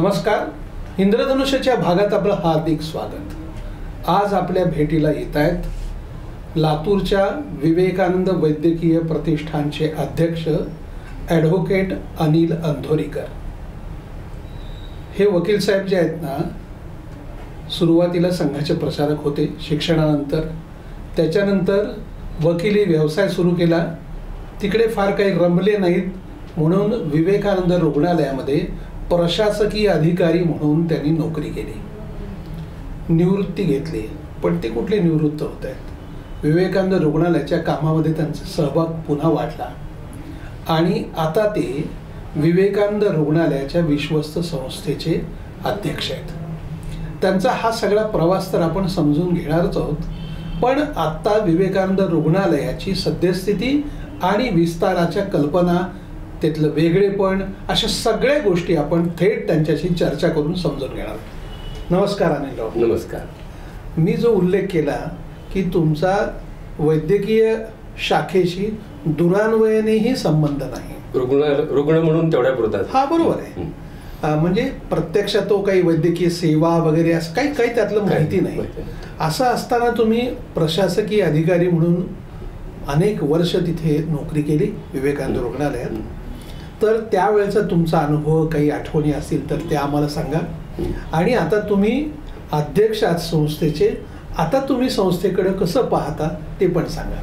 नमस्कार. इंद्रधनुष्याच्या भागात आपलं हार्दिक स्वागत. आज आपल्या भेटीला येत आहेत लातूरच्या विवेकानंद वैद्यकीय प्रतिष्ठानचे अध्यक्ष ॲडव्होकेट अनिल अंधोरीकर. हे वकील साहेब जे आहेत ना, सुरुवातीला संघाचे प्रचारक होते. शिक्षणानंतर त्याच्यानंतर वकिली व्यवसाय सुरू केला. तिकडे फार काही रमले नाहीत म्हणून विवेकानंद रुग्णालयामध्ये प्रशासकीय अधिकारी म्हणून त्यांनी नोकरी केली. निवृत्ती घेतली, पण ते कुठले निवृत्त होत आहेत. विवेकानंद रुग्णालयाच्या कामामध्ये त्यांचा सहभाग पुन्हा वाढला आणि आता ते विवेकानंद रुग्णालयाच्या विश्वस्त संस्थेचे अध्यक्ष आहेत. त्यांचा हा सगळा प्रवास तर आपण समजून घेणारच आहोत, पण आत्ता विवेकानंद रुग्णालयाची सद्यस्थिती आणि विस्ताराच्या कल्पना, त्यातलं वेगळेपण, अशा सगळ्या गोष्टी आपण थेट त्यांच्याशी चर्चा करून समजून घेणार. नमस्कार अनिलराव. नमस्कार. मी जो उल्लेख केला की तुमचा वैद्यकीय शाखेशी दुरान्वयानेही संबंध नाही, रुग्ण म्हणून तेवढ्या पुरतात. हा बरोबर आहे. म्हणजे प्रत्यक्षात तो काही वैद्यकीय सेवा वगैरे असं काही त्यातलं माहिती नाही. असं असताना तुम्ही प्रशासकीय अधिकारी म्हणून अनेक वर्ष तिथे नोकरी केली विवेकानंद रुग्णालयात. तर त्यावेळेचा तुमचा अनुभव, काही आठवणी असतील तर ते आम्हाला सांगा. आणि आता तुम्ही अध्यक्ष आहात संस्थेचे, आता तुम्ही संस्थेकडे कसं पाहता ते पण सांगा.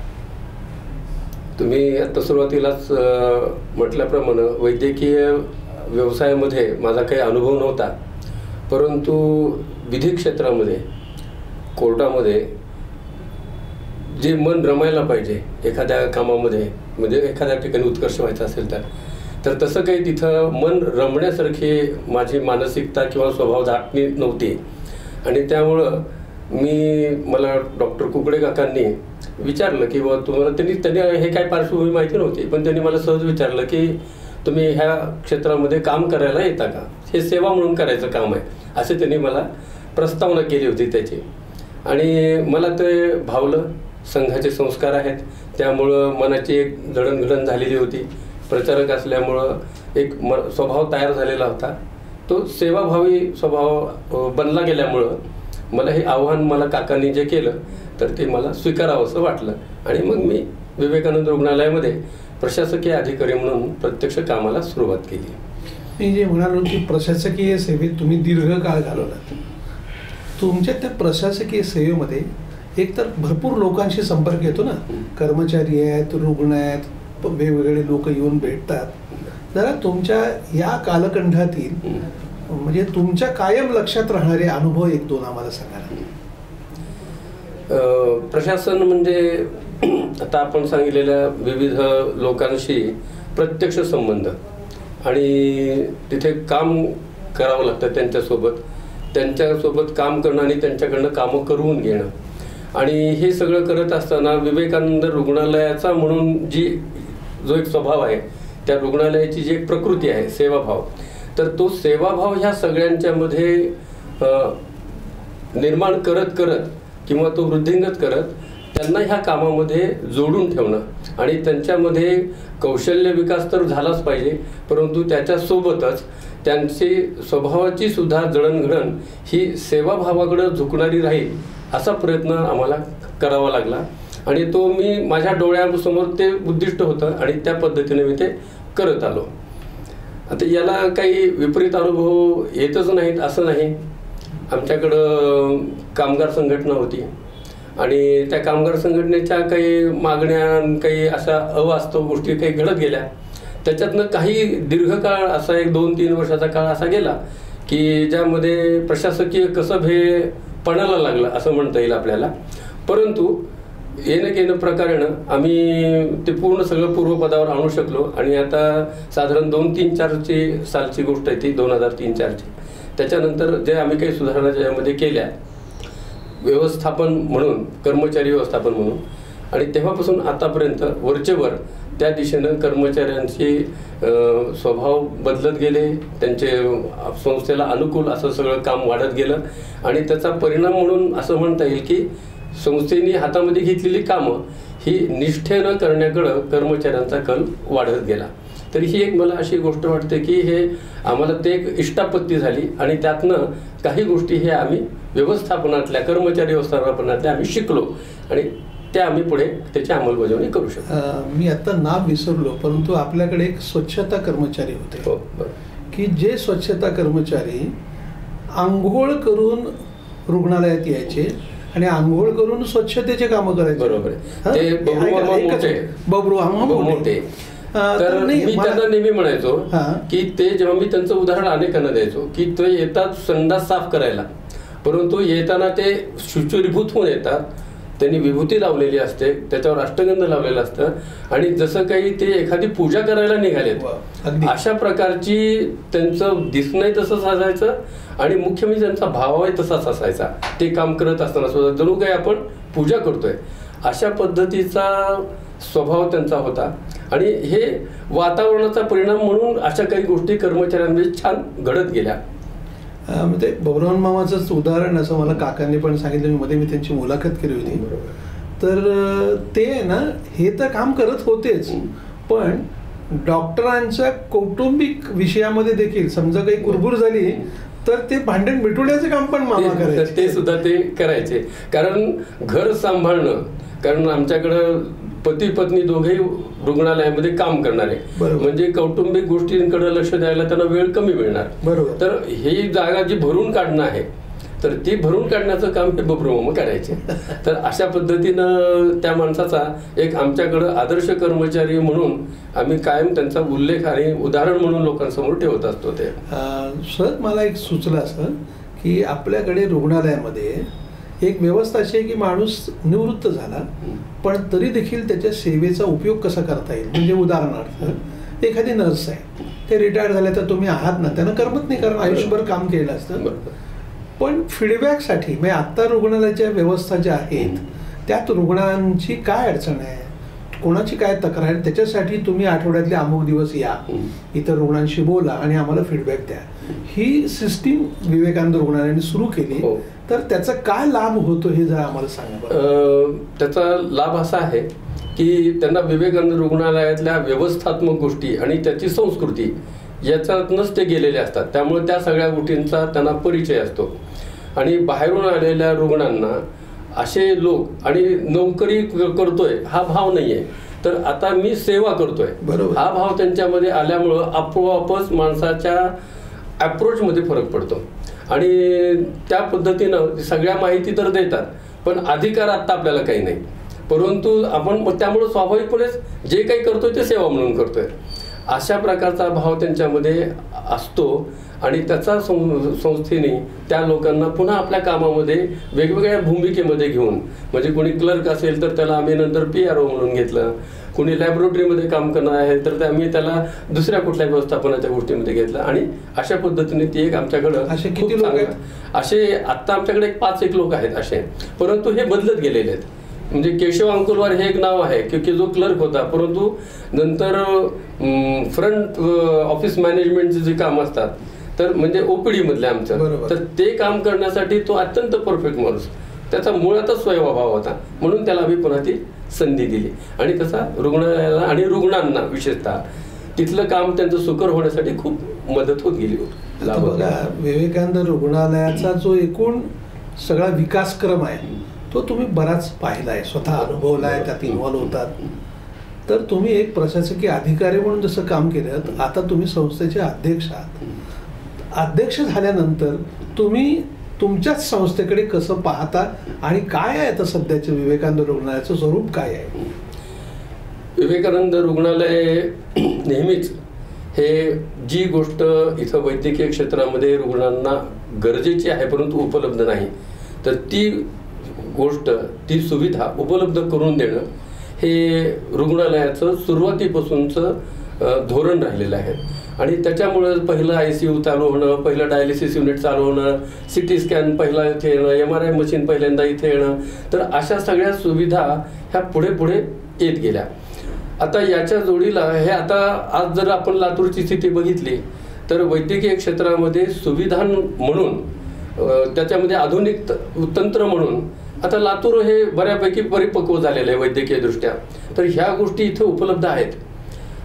तुम्ही आता सुरुवातीलाच म्हटल्याप्रमाणे वैद्यकीय व्यवसायामध्ये माझा काही अनुभव नव्हता, परंतु विधी क्षेत्रामध्ये, कोर्टामध्ये जे मन रमायला पाहिजे एखाद्या कामामध्ये, म्हणजे एखाद्या ठिकाणी उत्कर्ष व्हायचा असेल तर तसं काही तिथं मन रमण्यासारखी माझी मानसिकता किंवा स्वभाव धाटणी नव्हती. आणि त्यामुळं मला डॉक्टर कुकडे काकांनी विचारलं की बाबा तुम्हाला, त्यांनी हे काय पार्श्वभूमी माहिती नव्हती, पण त्यांनी मला सहज विचारलं की तुम्ही ह्या क्षेत्रामध्ये काम करायला येता का, हे सेवा म्हणून करायचं काम आहे, असे त्यांनी मला प्रस्तावना केली होती त्याची. आणि मला ते भावलं. संघाचे संस्कार आहेत त्यामुळं मनाची एक जडणघडण झालेली होती. प्रचारक असल्यामुळं एक स्वभाव तयार झालेला होता. तो सेवाभावी स्वभाव बनला गेल्यामुळं मला हे आव्हान काकांनी जे केलं तर ते मला स्वीकारावं असं वाटलं. आणि मग मी विवेकानंद रुग्णालयामध्ये प्रशासकीय अधिकारी म्हणून प्रत्यक्ष कामाला सुरुवात केली. मी जे म्हणालो की प्रशासकीय सेवेत तुम्ही दीर्घकाळ घालवलात. तुमच्या त्या प्रशासकीय सेवेमध्ये एकतर भरपूर लोकांशी संपर्क येतो ना, कर्मचारी आहेत, रुग्ण आहेत, वेगवेगळे लोक येऊन भेटतात. जरा तुमच्या या कालखंडातील म्हणजे तुमच्या कायम लक्षात राहणारे अनुभव एक दोन आम्हाला सांगा. प्रशासन म्हणजे आता आपण सांगितलेल्या विविध लोकांशी प्रत्यक्ष संबंध आणि तिथे काम करावं लागतं त्यांच्यासोबत काम करणं आणि त्यांच्याकडनं कामं करून घेणं. आणि हे सगळं करत असताना विवेकानंद रुग्णालयाचा म्हणून जो एक स्वभाव आहे, त्या रुग्णालयाची जी एक प्रकृती आहे, सेवाभाव, तर तो सेवाभाव ह्या सगळ्यांच्या मध्ये निर्माण करत किंवा तो वृद्धिंगत करत त्यांना ह्या कामामध्ये जोडून ठेवणं. आणि त्यांच्यामध्ये कौशल्य विकास तर झालाच पाहिजे, परंतु त्याच्यासोबतच त्यांची स्वभावाची सुद्धा जडणघडण ही सेवाभावाकडे झुकणारी राहील असा प्रयत्न आम्हाला करावा लागला. आणि तो मी माझ्या डोळ्यासमोर ते उद्दिष्ट होतं आणि त्या पद्धतीने मी ते करत आलो. आता याला काही विपरीत अनुभव येतच नाहीत असं नाही. आमच्याकडं कामगार संघटना होती आणि त्या कामगार संघटनेच्या काही मागण्या, काही अशा अवास्तव गोष्टी काही घडत गेल्या. त्याच्यातनं काही दीर्घकाळ असा 1-2-3 वर्षाचा काळ असा गेला की ज्यामध्ये प्रशासकीय कसब हे पणाला लागलं असं म्हणता येईल आपल्याला. परंतु येणं प्रकारेनं आम्ही ते पूर्ण सगळं पूर्वपदावर आणू शकलो. आणि आता साधारण 2-3-4 सालची गोष्ट आहे ती, 2003-04ची. त्याच्यानंतर जे आम्ही काही सुधारणा त्याच्यामध्ये केल्या, व्यवस्थापन म्हणून, कर्मचारी व्यवस्थापन म्हणून, आणि तेव्हापासून आतापर्यंत वरचेवर त्या दिशेनं कर्मचाऱ्यांचे स्वभाव बदलत गेले. त्यांचे संस्थेला अनुकूल असं सगळं काम वाढत गेलं. आणि त्याचा परिणाम म्हणून असं म्हणता येईल की संस्थेने हातामध्ये घेतलेली कामं ही निष्ठेनं करण्याकडं कर्मचाऱ्यांचा कल वाढत गेला. तर ही एक मला अशी गोष्ट वाटते की हे आम्हाला ते एक इष्टापत्ती झाली आणि त्यातनं काही गोष्टी हे आम्ही व्यवस्थापनातल्या कर्मचारी व्यवस्थापनातल्या आम्ही शिकलो आणि त्या आम्ही पुढे त्याची अंमलबजावणी करू शकतो. मी आता नाव विसरलो, परंतु आपल्याकडे एक स्वच्छता कर्मचारी होते. हो, बरोबर. की जे स्वच्छता कर्मचारी आंघोळ करून रुग्णालयात यायचे आणि आंघोळ करून स्वच्छतेचे कामं करायचे. बरोबर. ते बबरू मोठे. तर मी त्यांना नेहमी म्हणायचो की ते जेव्हा मी त्यांचं उदाहरण अनेकांना द्यायचो की ते येतात संडास साफ करायला, परंतु येताना ते शुचिर्भूत होऊन येतात. त्यांनी विभूती लावलेली असते, त्याच्यावर अष्टगंध लावलेलं असतं आणि जसं काही ते एखादी पूजा करायला निघालेत अशा प्रकारची त्यांचं दिसणंही तसंच असायचं आणि मुख्य म्हणजे त्यांचा भावही तसाच असायचा. ते काम करत असताना सुद्धा जणू काही आपण पूजा करतोय अशा पद्धतीचा स्वभाव त्यांचा होता आणि हे वातावरणाचा परिणाम म्हणून अशा काही गोष्टी कर्मचाऱ्यांमध्ये छान घडत गेल्या. म्हणजे बबरावन मामाचंच उदाहरण असं मला काकांनी पण सांगितलं. मी त्यांची मुलाखत केली होती. तर ते ना हे तर काम करत होतेच, पण डॉक्टरांच्या कौटुंबिक विषयामध्ये देखील समजा काही कुरबुर झाली तर ते भांडण मिटवण्याचं काम पण मामा करायचे. ते सुद्धा ते करायचे. कारण घर सांभाळणं, कारण आमच्याकडं पती पत्नी दोघेही रुग्णालयामध्ये काम करणारे, म्हणजे कौटुंबिक गोष्टींकडे लक्ष द्यायला त्यांना वेळ कमी मिळणार. बरोबर. तर ही जागा जी भरून काढणं आहे तर ती भरून काढण्याचं काम हे बबरू करायचे. तर अशा पद्धतीनं त्या माणसाचा एक आमच्याकडं आदर्श कर्मचारी म्हणून आम्ही कायम त्यांचा उल्लेख आणि उदाहरण म्हणून लोकांसमोर ठेवत असतो. ते सर मला एक सुचलं असं की आपल्याकडे रुग्णालयामध्ये एक व्यवस्था अशी आहे की माणूस निवृत्त झाला पण तरी देखील त्याच्या सेवेचा उपयोग कसा करता येईल. म्हणजे उदाहरणार्थ एखादी नर्स आहे, ते रिटायर झाले तर तुम्ही आहात ना, त्यांना करमत नाही कारण आयुष्यभर काम केलं असतं. पण फीडबॅकसाठी म्हणजे आत्ता रुग्णालयाच्या व्यवस्था ज्या आहेत त्यात रुग्णांची काय अडचण आहे, कोणाची काय तक्रार आहे, त्याच्यासाठी तुम्ही आठवड्यातले अमुक दिवस या, इतर रुग्णांशी बोला आणि आम्हाला फीडबॅक द्या. ही सिस्टीम विवेकानंद रुग्णालयाने सुरू केली. तर त्याचा काय लाभ होतो हे जरा आम्हाला सांगा. त्याचा लाभ असा आहे की त्यांना विवेकानंद रुग्णालयातल्या व्यवस्थात्मक गोष्टी आणि त्याची संस्कृती याच्यातूनच ते गेलेले असतात. त्यामुळे त्या सगळ्या गोष्टींचा त्यांना परिचय असतो आणि बाहेरून आलेल्या रुग्णांना असे लोक आणि नोकरी करतोय हा भाव नाहीये, तर आता मी सेवा करतोय हा भाव त्यांच्यामध्ये आल्यामुळं आपोआपच माणसाच्या अप्रोचमध्ये फरक पडतो आणि त्या पद्धतीनं सगळ्या माहिती तर देतात पण अधिकार आत्ता आपल्याला काही नाही, परंतु आपण त्यामुळे स्वाभाविकपणेच जे काही करतोय ते सेवा म्हणून करतोय अशा प्रकारचा भाव त्यांच्यामध्ये असतो आणि त्याचा संस्थेने त्या लोकांना पुन्हा आपल्या कामामध्ये वेगवेगळ्या भूमिकेमध्ये घेऊन, म्हणजे कोणी क्लर्क असेल तर त्याला आम्ही नंतर PRO म्हणून घेतलं, कोणी लॅबोरेटरीमध्ये काम करणार आहे तर आम्ही त्याला दुसऱ्या कुठल्या व्यवस्थापनाच्या गोष्टीमध्ये घेतलं आणि अशा पद्धतीने ती एक आमच्याकडं असे किती लोक आहेत? असे आत्ता आमच्याकडे 5-1 लोक आहेत असे, परंतु हे बदलत गेलेले आहेत. म्हणजे केशव अंकुलवार हे एक नाव आहे की जो क्लर्क होता, परंतु नंतर फ्रंट ऑफिस मॅनेजमेंटचे जे काम असतात तर म्हणजे OPD मधले आमचं, तर ते काम करण्यासाठी तो अत्यंत परफेक्ट माणूस, त्याचा मुळातच स्वभाव होता म्हणून त्याला आम्ही पुन्हा ती संधी दिली आणि तसा रुग्णालयाला आणि रुग्णांना विशेषतः तिथलं काम त्यांचं सुकर होण्यासाठी खूप मदत होत गेली. बघा, विवेकानंद रुग्णालयाचा जो एकूण सगळा विकासक्रम आहे तो तुम्ही बराच पाहिलाय, स्वतः अनुभवलाय, त्यात इन्व्हॉल्व होतात. तर तुम्ही एक प्रशासकीय अधिकारी म्हणून जसं काम केलं, आता तुम्ही संस्थेचे अध्यक्ष आहात. अध्यक्ष झाल्यानंतर तुम्ही तुमच्याच संस्थेकडे कसं पाहता आणि काय आहे आता सध्याचं विवेकानंद रुग्णालयाचं स्वरूप काय आहे? विवेकानंद रुग्णालय नेहमीच हे जी गोष्ट इथं वैद्यकीय क्षेत्रामध्ये रुग्णांना गरजेची आहे परंतु उपलब्ध नाही, तर ती गोष्ट, ती सुविधा उपलब्ध करून देणं हे रुग्णालयाचं सुरुवातीपासूनचं धोरण राहिलेलं आहे आणि त्याच्यामुळे पहिलं ICU चालू होणं, पहिलं डायलिसिस युनिट चालू होणं, CT स्कॅन पहिला इथे येणं, MRI मशीन पहिल्यांदा इथे येणं, तर अशा सगळ्या सुविधा ह्या पुढे पुढे येत गेल्या. आता याच्या जोडीला हे आता आज जर आपण लातूरची स्थिती बघितली तर वैद्यकीय क्षेत्रामध्ये सुविधा म्हणून त्याच्यामध्ये आधुनिक तंत्र म्हणून आता लातूर हे बऱ्यापैकी परिपक्व झालेलं आहे वैद्यकीय दृष्ट्या, तर ह्या गोष्टी इथं उपलब्ध आहेत.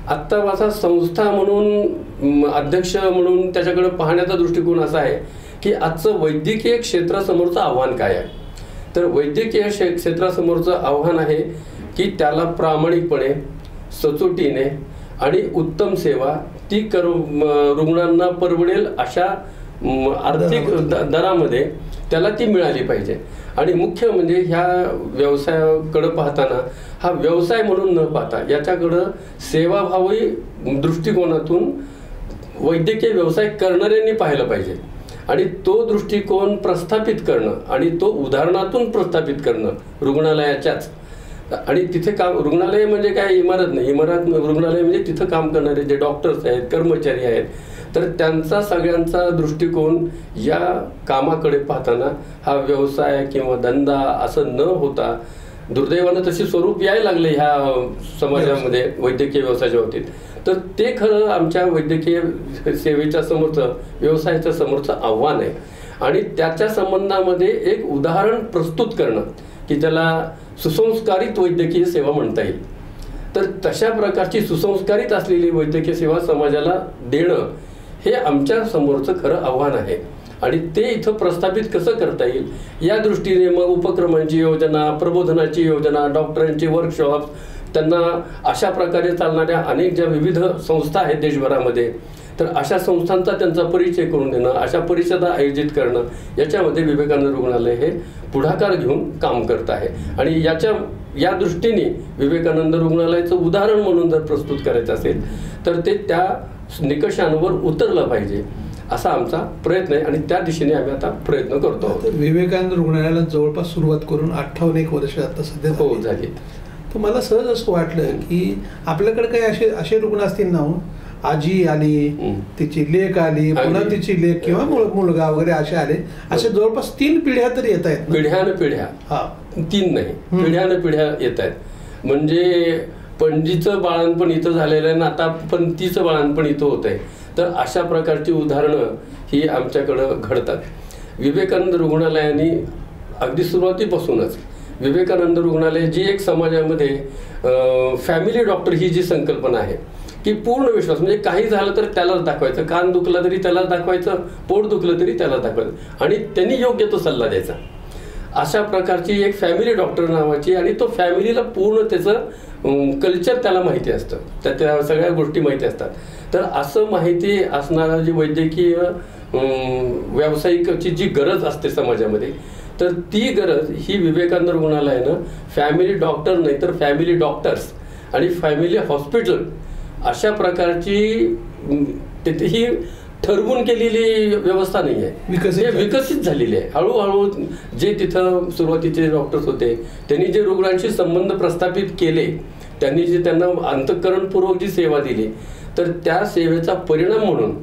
आत्ता माझा संस्था म्हणून अध्यक्ष म्हणून त्याच्याकडे पाहण्याचा दृष्टिकोन असा आहे की आजचं वैद्यकीय क्षेत्रासमोरचं आव्हान काय आहे. तर वैद्यकीय क्षेत्रासमोरचं आव्हान आहे की त्याला प्रामाणिकपणे, सचोटीने आणि उत्तम सेवा ती रुग्णांना परवडेल अशा आर्थिक दरामध्ये त्याला ती मिळाली पाहिजे. आणि मुख्य म्हणजे ह्या व्यवसायाकडे पाहताना हा व्यवसाय म्हणून न पाहता याच्याकडं सेवाभावी दृष्टिकोनातून वैद्यकीय व्यवसाय करणाऱ्यांनी पाहिलं पाहिजे. आणि तो दृष्टिकोन प्रस्थापित करणं आणि तो उदाहरणातून प्रस्थापित करणं रुग्णालयाच्याच. आणि तिथे काम, रुग्णालय म्हणजे काय इमारत नाही, रुग्णालय म्हणजे तिथं काम करणारे जे डॉक्टर्स आहेत, कर्मचारी आहेत, तर त्यांचा सगळ्यांचा दृष्टिकोन या कामाकडे पाहताना हा व्यवसाय किंवा धंदा असं न होता, दुर्दैवानं तशी स्वरूप यायला लागले ह्या समाजामध्ये वैद्यकीय व्यवसायाच्या बाबतीत, तर ते खरं आमच्या वैद्यकीय सेवेच्या समोरचं, व्यवसायाच्या समोरचं आव्हान आहे. आणि त्याच्या संबंधामध्ये एक उदाहरण प्रस्तुत करणं की त्याला सुसंस्कारित वैद्यकीय सेवा म्हणता येईल. तर तशा प्रकारची सुसंस्कारित असलेली वैद्यकीय सेवा समाजाला देणं हे आमच्या समोरचं खरं आव्हान आहे. आणि ते इथं प्रस्थापित कसं करता येईल या दृष्टीने मग उपक्रमांची योजना, प्रबोधनाची योजना, डॉक्टरांची वर्कशॉप, त्यांना अशा प्रकारे चालणाऱ्या अनेक ज्या विविध संस्था आहेत देशभरामध्ये, तर अशा संस्थांचा त्यांचा परिचय करून देणं, अशा परिषदा आयोजित करणं, याच्यामध्ये विवेकानंद रुग्णालय हे पुढाकार घेऊन काम करत आहे. आणि या दृष्टीने विवेकानंद रुग्णालयाचं उदाहरण म्हणून जर प्रस्तुत करायचं असेल तर ते त्या निकषांवर उतरलं पाहिजे असा आमचा प्रयत्न आहे. आणि त्या दिशेने आम्ही आता प्रयत्न करतो आहोत. विवेकानंद रुग्णालयाला जवळपास सुरुवात करून 58 वर्ष आता सध्या हो झाली. तर मला सहज असं वाटलं की आपल्याकडे काही असे रुग्ण असतील ना, आजी आली, तिची लेक आली, पुन्हा तिची लेक किंवा मुलगा वगैरे असे आले, असे जवळपास 3 पिढ्या तरी येत आहेत. पिढ्यानं पिढ्या, 3 नाही, पिढ्यानं पिढ्या येत आहेत. म्हणजे पणजीचं बाळणपण इथं झालेलं आहे ना, आता पणतीचं बाळणपण इथं होत आहे. तर अशा प्रकारची उदाहरणं ही आमच्याकडं घडतात. विवेकानंद रुग्णालयाने अगदी सुरुवातीपासूनच विवेकानंद रुग्णालय जी एक समाजामध्ये फॅमिली डॉक्टर ही जी संकल्पना आहे की पूर्ण विश्वास, म्हणजे काही झालं तर त्यालाच दाखवायचं, कान दुखला तरी त्यालाच दाखवायचं, पोट दुखलं तरी त्यालाच दाखवायचं आणि त्यांनी योग्य तो सल्ला द्यायचा. अशा प्रकारची एक फॅमिली डॉक्टर नावाची, आणि तो फॅमिलीला पूर्ण त्याचं कल्चर त्याला माहिती असतं, त्या सगळ्या गोष्टी माहिती असतात. तर असं माहिती असणारा जी वैद्यकीय व्यावसायिकाची जी गरज असते समाजामध्ये, तर ती गरज ही विवेकानंद रुग्णालयानं फॅमिली डॉक्टर नाही तर फॅमिली डॉक्टर्स आणि फॅमिली हॉस्पिटल अशा प्रकारची तिथे ही ठरवून केलेली व्यवस्था नाही आहे, हे विकसित झालेली आहे. हळूहळू जे तिथं सुरुवातीचे डॉक्टर्स होते त्यांनी जे रुग्णांशी संबंध प्रस्थापित केले, त्यांनी जे त्यांना अंतःकरणपूर्वक जी सेवा दिली, तर त्या सेवेचा परिणाम म्हणून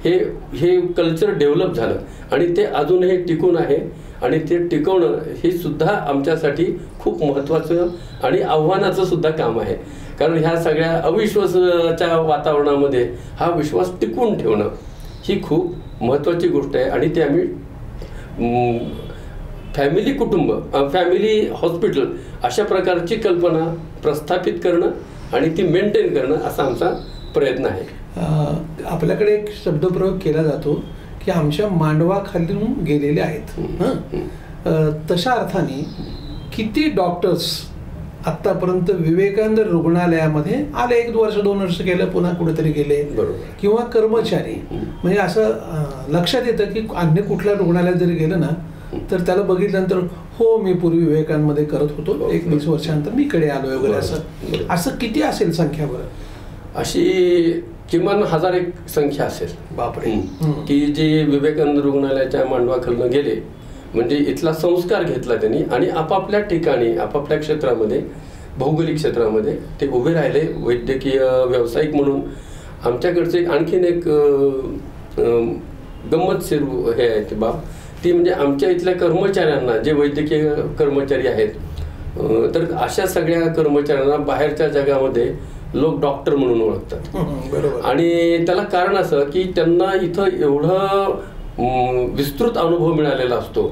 हे कल्चर डेव्हलप झालं आणि ते अजूनही टिकून आहे. आणि ते टिकवणं हे सुद्धा आमच्यासाठी खूप महत्त्वाचं आणि आव्हानाचं सुद्धा काम आहे. कारण ह्या सगळ्या अविश्वासाच्या वातावरणामध्ये हा विश्वास टिकवून ठेवणं ही खूप महत्त्वाची गोष्ट आहे. आणि ते आम्ही फॅमिली कुटुंब, फॅमिली हॉस्पिटल अशा प्रकारची कल्पना प्रस्थापित करणं आणि ती मेंटेन करणं असा आमचा प्रयत्न आहे. आपल्याकडे एक शब्दप्रयोग केला जातो की आमच्या मांडवाखालून गेलेले आहेत. तशा अर्थाने किती डॉक्टर्स आतापर्यंत विवेकानंद रुग्णालयामध्ये आले, 1 वर्ष 2 वर्ष गेलं पुन्हा कुठेतरी गेले, किंवा कर्मचारी, म्हणजे असं लक्षात येतं की अन्य कुठल्या रुग्णालयात जरी गेलं ना तर त्याला बघितल्यानंतर हो मी पूर्वी विवेकानंदमध्ये करत होतो, 1-20 वर्षानंतर मी कडे आलोय वगैरे. असं किती असेल संख्या बरं? अशी किमान 1000 संख्या असेल. बापरे. की जी विवेकानंद रुग्णालयाच्या मांडवाखालनं गेले, म्हणजे इथला संस्कार घेतला त्यांनी आणि आपापल्या ठिकाणी आपापल्या क्षेत्रामध्ये, भौगोलिक क्षेत्रामध्ये ते उभे राहिले वैद्यकीय व्यावसायिक म्हणून. आमच्याकडचे आणखीन एक गंमतशीर हे आहे ती बाब, ती म्हणजे आमच्या इथल्या कर्मचाऱ्यांना, जे वैद्यकीय कर्मचारी आहेत, तर अशा सगळ्या कर्मचाऱ्यांना बाहेरच्या जगामध्ये लोक डॉक्टर म्हणून ओळखतात. आणि त्याला कारण असं की त्यांना इथं एवढं विस्तृत अनुभव मिळालेला असतो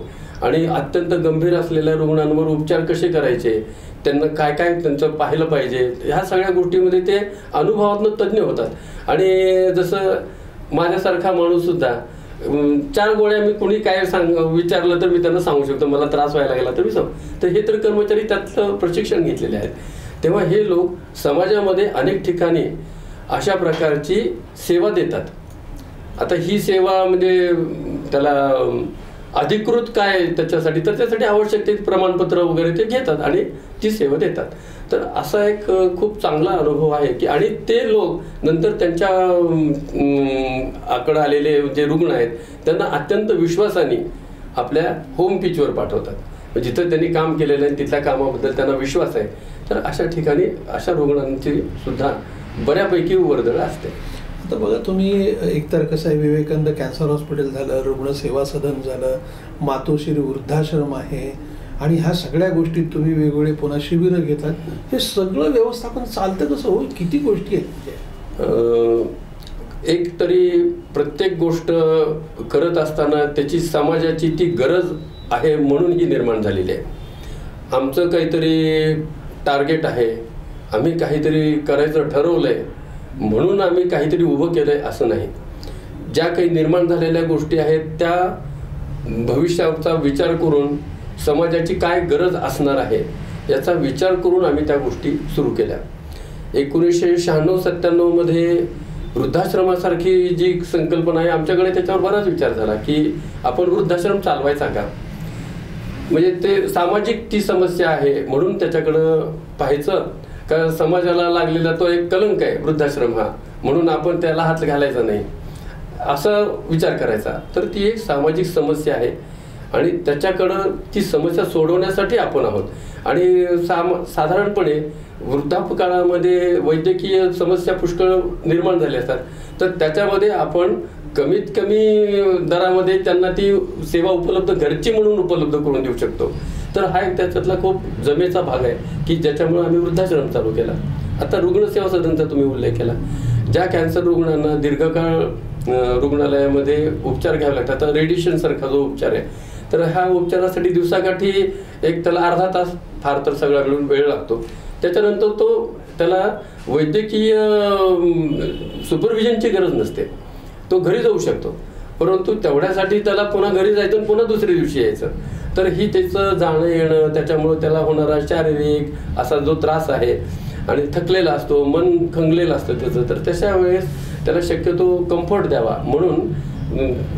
आणि अत्यंत गंभीर असलेल्या रुग्णांवर उपचार कसे करायचे, त्यांना काय काय त्यांचं पाहिलं पाहिजे, ह्या सगळ्या गोष्टीमध्ये ते अनुभवातून तज्ज्ञ होतात. आणि जसं माझ्यासारखा माणूससुद्धा 4 गोळ्या मी कुणी काय विचारलं तर मी त्यांना सांगू शकतो, मला त्रास व्हायला लागला तर मी तर हे तर कर्मचारी त्यातलं प्रशिक्षण घेतलेले आहेत. तेव्हा हे लोक समाजामध्ये अनेक ठिकाणी अशा प्रकारची सेवा देतात. आता ही सेवा म्हणजे त्याला अधिकृत काय त्याच्यासाठी, तर त्यासाठी आवश्यक ते प्रमाणपत्र वगैरे ते घेतात आणि ती सेवा देतात. तर असा एक खूप चांगला अनुभव आहे की आणि ते लोक नंतर त्यांच्या आकडे आलेले जे रुग्ण आहेत त्यांना अत्यंत विश्वासाने आपल्या होम पिचवर पाठवतात. जिथं त्यांनी काम केलेलं आहे तिथल्या कामाबद्दल त्यांना विश्वास आहे. तर अशा ठिकाणी अशा रुग्णांची सुद्धा बऱ्यापैकी वर्दळ असते. आता बघा, तुम्ही एकतर कसं आहे, विवेकानंद कॅन्सर हॉस्पिटल झालं, रुग्णसेवा सदन झालं, मातोश्री वृद्धाश्रम आहे, आणि ह्या सगळ्या गोष्टीत तुम्ही वेगवेगळे पुन्हा शिबिरं घेतात. हे सगळं व्यवस्थापन चालतं कसं हो? किती गोष्टी आहेत? एक तरी प्रत्येक गोष्ट करत असताना त्याची समाजाची ती गरज आहे म्हणून ही निर्माण झालेली आहे. आमचं काहीतरी टार्गेट आहे, आम्ही काहीतरी करायचं ठरवलंय म्हणून आम्ही काहीतरी उभं केलंय असं नाही. ज्या काही निर्माण झालेल्या गोष्टी आहेत त्या भविष्याचा विचार करून समाजाची काय गरज असणार आहे याचा विचार करून आम्ही त्या गोष्टी सुरू केल्या. 1996-97 मध्ये वृद्धाश्रमासारखी जी संकल्पना आहे आमच्याकडे, त्याच्यावर बराच विचार झाला की आपण वृद्धाश्रम चालवायचा का, म्हणजे ते सामाजिक ती समस्या आहे म्हणून त्याच्याकडं पाहायचं का, समाजाला लागलेला तो एक कलंक आहे वृद्धाश्रम हा, म्हणून आपण त्याला हात घालायचा नाही असा विचार करायचा. तर ती एक सामाजिक समस्या आहे आणि त्याच्याकडं ती समस्या सोडवण्यासाठी आपण आहोत. आणि साधारणपणे वृद्धापकाळामध्ये वैद्यकीय समस्या पुष्कळ निर्माण झाल्या असतात, तर त्याच्यामध्ये आपण कमीत कमी दरामध्ये त्यांना ती सेवा उपलब्ध घरची म्हणून उपलब्ध करून देऊ शकतो. तर हा एक त्याच्यातला खूप जमेचा भाग आहे की ज्याच्यामुळे आम्ही वृद्धाश्रम चालू केला. आता रुग्णसेवा सदनचा तुम्ही उल्लेख केला. ज्या कॅन्सर रुग्णांना दीर्घकाळ रुग्णालयामध्ये उपचार घ्यावे लागतात, तर रेडिएशन सारखा जो उपचार आहे, तर ह्या उपचारासाठी दिवसाकाठी एक त्याला अर्धा तास फार तर सगळा मिळून वेळ लागतो. त्याच्यानंतर त्याला वैद्यकीय सुपरविजनची गरज नसते, तो घरी जाऊ शकतो. परंतु तेवढ्यासाठी त्याला पुन्हा घरी जायचं आणि पुन्हा दुसऱ्या दिवशी यायचं. तर ही त्याचं जाणं येणं, त्याच्यामुळे त्याला होणारा शारीरिक असा जो त्रास आहे आणि थकलेला असतो, मन खंगलेलं असतं त्याचं, तर तशा वेळेस त्याला शक्यतो कम्फर्ट द्यावा म्हणून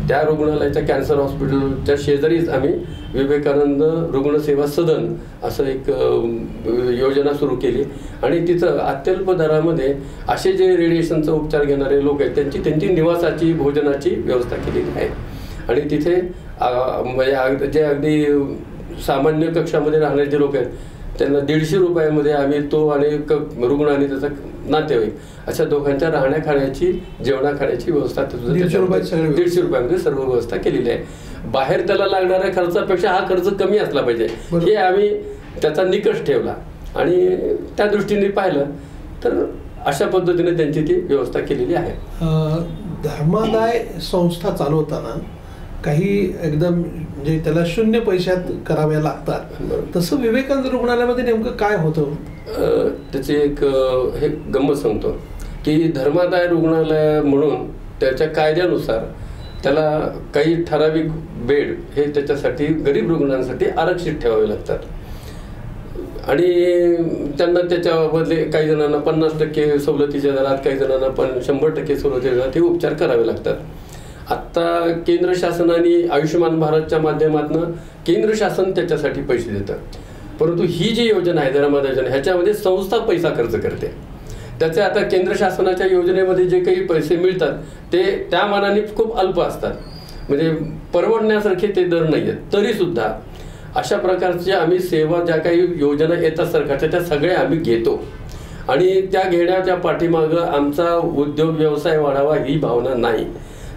त्या रुग्णालयाच्या कॅन्सर हॉस्पिटलच्या शेजारीच आम्ही विवेकानंद रुग्णसेवा सदन असं एक योजना सुरू केली. आणि तिथं अत्यल्प दरामध्ये असे जे रेडिएशनचा उपचार घेणारे लोक आहेत त्यांची निवासाची भोजनाची व्यवस्था केलेली आहे. आणि तिथे जे अगदी सामान्य कक्षामध्ये राहणारे जे लोक आहेत त्यांना 150 रुपयामध्ये आम्ही तो आणि रुग्ण आणि त्याचा नातेवाईक अशा दोघांच्या राहण्या खाण्याची जेवणा खाण्याची व्यवस्था 150 रुपयामध्ये सर्व व्यवस्था केलेली आहे. बाहेर त्याला लागणाऱ्या खर्चापेक्षा हा खर्च कमी असला पाहिजे हे आम्ही त्याचा निकष ठेवला आणि त्या दृष्टीने पाहिलं तर अशा पद्धतीने त्यांची ती व्यवस्था केलेली आहे. धर्मादाय संस्था चालवताना काही एकदम म्हणजे त्याला 0 पैशात कराव्या लागतात, तसं विवेकानंद रुग्णालयामध्ये नेमकं काय होतं? त्याची एक हे गंमत सांगतो की धर्मादाय रुग्णालय म्हणून त्याच्या कायद्यानुसार त्याला काही ठराविक बेड हे त्याच्यासाठी गरीब रुग्णांसाठी आरक्षित ठेवावे लागतात. आणि त्यांना त्याच्या बदले काही जणांना 50% सवलतीच्या दरात, काही जणांना पण 100% सवलतीच्या दरात हे उपचार करावे लागतात. आत्ता केंद्र शासनाने आयुष्यमान भारतच्या माध्यमातून केंद्र शासन त्याच्यासाठी पैसे देतं. परंतु ही जी योजना आहे धर्मादाय योजना ह्याच्यामध्ये संस्था पैसा खर्च करते. त्याचे आता केंद्र शासनाच्या योजनेमध्ये जे काही पैसे मिळतात ते त्या मानाने खूप अल्प असतात, म्हणजे परवडण्यासारखे ते दर नाही आहेत. तरीसुद्धा अशा प्रकारच्या आम्ही सेवा ज्या काही योजना येतात सरकारच्या त्या सगळ्या आम्ही घेतो. आणि त्या घेण्याच्या पाठीमागं आमचा उद्योग व्यवसाय वाढावा ही भावना नाही,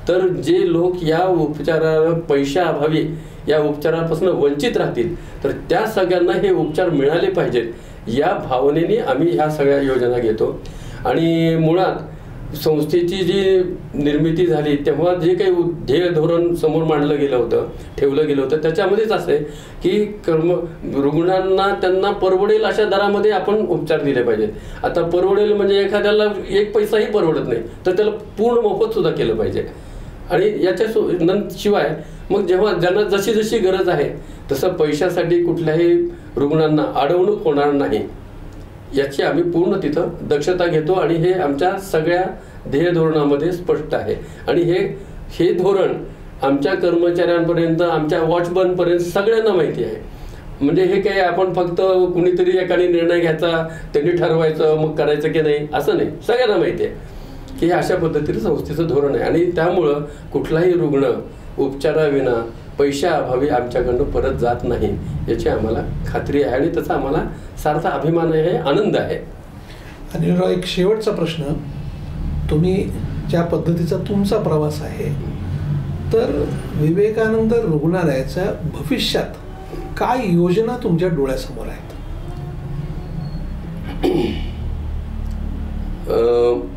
तर जे लोक या उपचारा पैशाअभावी या उपचारापासून वंचित राहतील तर त्या सगळ्यांना हे उपचार मिळाले पाहिजेत या भावनेने आम्ही ह्या सगळ्या योजना घेतो. आणि मुळात संस्थेची जी निर्मिती झाली तेव्हा जे काही ध्येय धोरण समोर मांडलं गेलं होतं, ठेवलं गेलं होतं, त्याच्यामध्येच असं आहे की रुग्णांना त्यांना परवडेल अशा दरामध्ये आपण उपचार दिले पाहिजेत. आता परवडेल म्हणजे एखाद्याला एक पैसाही परवडत नाही तर त्याला पूर्ण मोफत सुद्धा केलं पाहिजे. आणि याच्या शिवाय मग जेव्हा ज्यांना जशी जशी गरज आहे तसं पैशासाठी कुठल्याही रुग्णांना अडवणूक होणार नाही याची आम्ही पूर्ण तिथं दक्षता घेतो. आणि हे आमच्या सगळ्या ध्येय धोरणामध्ये स्पष्ट आहे. आणि हे धोरण आमच्या कर्मचाऱ्यांपर्यंत, आमच्या वॉचमनपर्यंत सगळ्यांना माहिती आहे. म्हणजे हे काही आपण फक्त कुणीतरी एकाने निर्णय घ्यायचा, त्यांनी ठरवायचं मग करायचं की नाही असं नाही, सगळ्यांना माहिती आहे की हे अशा पद्धतीने संस्थेचं धोरण आहे. आणि त्यामुळं कुठलाही रुग्ण उपचाराविना पैशाअभावी आमच्याकडनं परत जात नाही याची आम्हाला खात्री आहे. आणि त्याचा आम्हाला सार्थ अभिमान आहे, आनंद आहे. आणि एक शेवटचा प्रश्न, तुम्ही ज्या पद्धतीचा तुमचा प्रवास आहे तर विवेकानंद रुग्णालयाच्या भविष्यात काय योजना तुमच्या डोळ्यासमोर आहेत?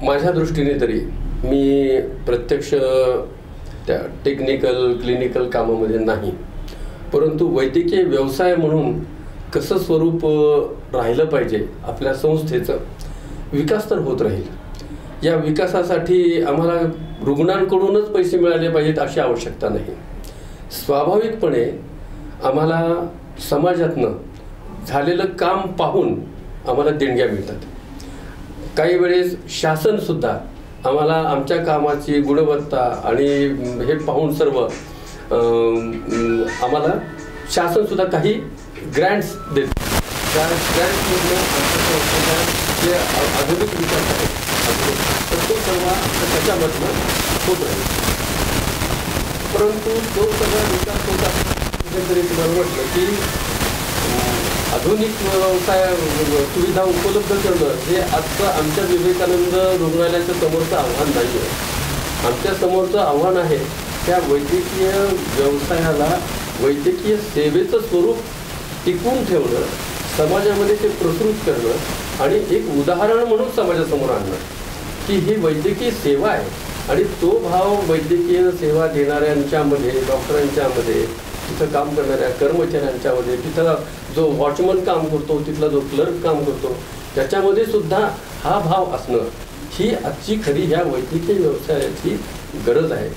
माझ्या दृष्टीने तरी मी प्रत्यक्ष त्या टेक्निकल क्लिनिकल कामामध्ये नाही, परंतु वैद्यकीय व्यवसाय म्हणून कसं स्वरूप राहिलं पाहिजे आपल्या संस्थेचं, विकास तर होत राहील. या विकासासाठी आम्हाला रुग्णांकडूनच पैसे मिळाले पाहिजेत अशी आवश्यकता नाही. स्वाभाविकपणे आम्हाला समाजातनं झालेलं काम पाहून आम्हाला देणग्या मिळतात. काही वेळेस शासनसुद्धा आम्हाला आमच्या कामाची गुणवत्ता आणि हे पाहून सर्व आम्हाला शासनसुद्धा काही ग्रँट्स देते. त्या ग्रँट्समधून आमच्या संस्थेचा जे आधुनिक विकास आहे तर तो सर्व त्याच्यामधनं होत राहील. परंतु तो सगळा विकास होता कुठेतरी तुम्हाला म्हटलं की आधुनिक व्यवसाय सुविधा उपलब्ध करणं हे आजचं आमच्या विवेकानंद रुग्णालयाच्या समोरचं आव्हान नाही आहे. आमच्या समोरचं आव्हान आहे त्या वैद्यकीय व्यवसायाला वैद्यकीय सेवेचं स्वरूप टिकवून ठेवणं, समाजामध्ये ते प्रसृत करणं आणि एक उदाहरण म्हणून समाजासमोर आणणं की ही वैद्यकीय सेवा आहे. आणि तो भाव वैद्यकीय सेवा देणाऱ्यांच्यामध्ये, डॉक्टरांच्यामध्ये, तिथं काम करणाऱ्या कर्मचाऱ्यांच्यामध्ये, तिथं जो वॉचमन काम करतो, तिथला जो क्लर्क काम करतो त्याच्यामध्ये सुद्धा हा भाव असणं ही आजची खरी ह्या वैद्यकीय व्यवसायाची गरज आहे.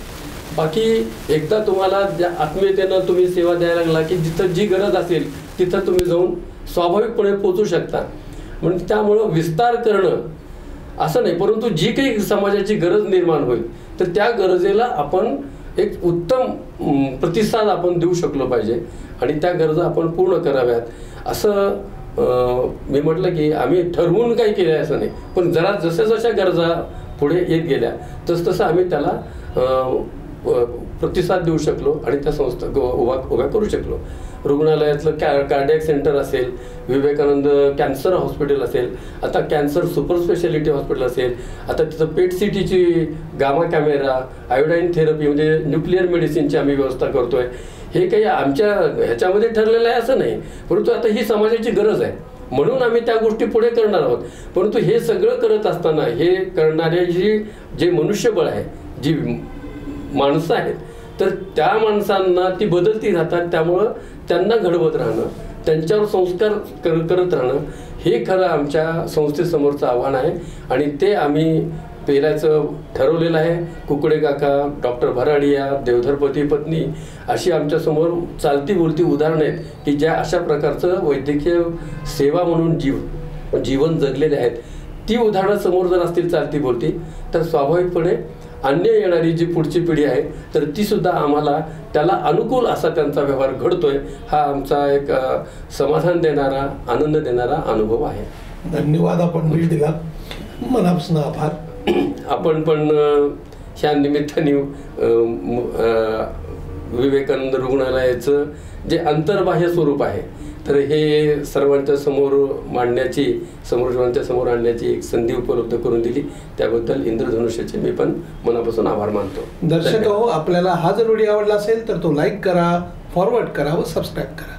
बाकी एकदा तुम्हाला ज्या आत्मीयतेनं तुम्ही सेवा द्यायला लागला की जिथं जी गरज असेल तिथं तुम्ही जाऊन स्वाभाविकपणे पोचू शकता. म्हणजे त्यामुळं विस्तार करणं असं नाही, परंतु जी काही समाजाची गरज निर्माण होईल तर त्या गरजेला आपण एक उत्तम प्रतिसाद आपण देऊ शकलो पाहिजे आणि त्या गरजा आपण पूर्ण कराव्यात. असं मी म्हटलं की आम्ही ठरवून काही केलं आहे असं नाही, पण जरा जशा जशा गरजा पुढे येत गेल्या तसतसं आम्ही त्याला प्रतिसाद देऊ शकलो आणि त्या संस्था उभ्या करू शकलो. रुग्णालयातलं कार्डियक सेंटर असेल, विवेकानंद कॅन्सर हॉस्पिटल असेल, आता कॅन्सर सुपर स्पेशालिटी हॉस्पिटल असेल, आता तिथं पेट सिटीची गामा कॅमेरा, आयोडाईन थेरपी म्हणजे न्यूक्लिअर मेडिसिनची आम्ही व्यवस्था करतोय. हे काही आमच्या ह्याच्यामध्ये ठरलेलं आहे असं नाही, परंतु आता ही समाजाची गरज आहे म्हणून आम्ही त्या गोष्टी पुढे करणार आहोत. परंतु हे सगळं करत असताना हे करणारे जे मनुष्यबळ आहे, जी माणसं आहेत, तर त्या माणसांना ती बदलती राहतात. त्यामुळं त्यांना घडवत राहणं, त्यांच्यावर संस्कार करत राहणं हे खरं आमच्या संस्थेसमोरचं आव्हान आहे आणि ते आम्ही पेलायचं ठरवलेलं आहे. कुकडे काका, डॉक्टर भराडिया, देवधरपती पत्नी अशी आमच्यासमोर चालती बोलती उदाहरणं आहेत की ज्या अशा प्रकारचं वैद्यकीय सेवा म्हणून जीवन जगलेले आहेत. ती उदाहरणं समोर जर असतील चालती बोलती तर स्वाभाविकपणे अन्य येणारी जी पुढची पिढी आहे तर ती सुद्धा आम्हाला त्याला अनुकूल असा त्यांचा व्यवहार घडतोय. हा आमचा एक समाधान देणारा, आनंद देणारा अनुभव आहे. धन्यवाद, आपण वेळ दिला, मनापासून आभार. आपण पण ह्या निमित्ताने विवेकानंद रुग्णालयाचं जे अंतर्बाह्य स्वरूप आहे तर हे सर्वांच्या समोर मांडण्याची, सर्वांच्या समोर आणण्याची एक संधी उपलब्ध करून दिली, त्याबद्दल इंद्रधनुष्याचे मी पण मनापासून आभार मानतो. दर्शक हो, आपल्याला हा जर व्हिडिओ आवडला असेल तर तो लाईक करा, फॉरवर्ड करा व सबस्क्राईब करा.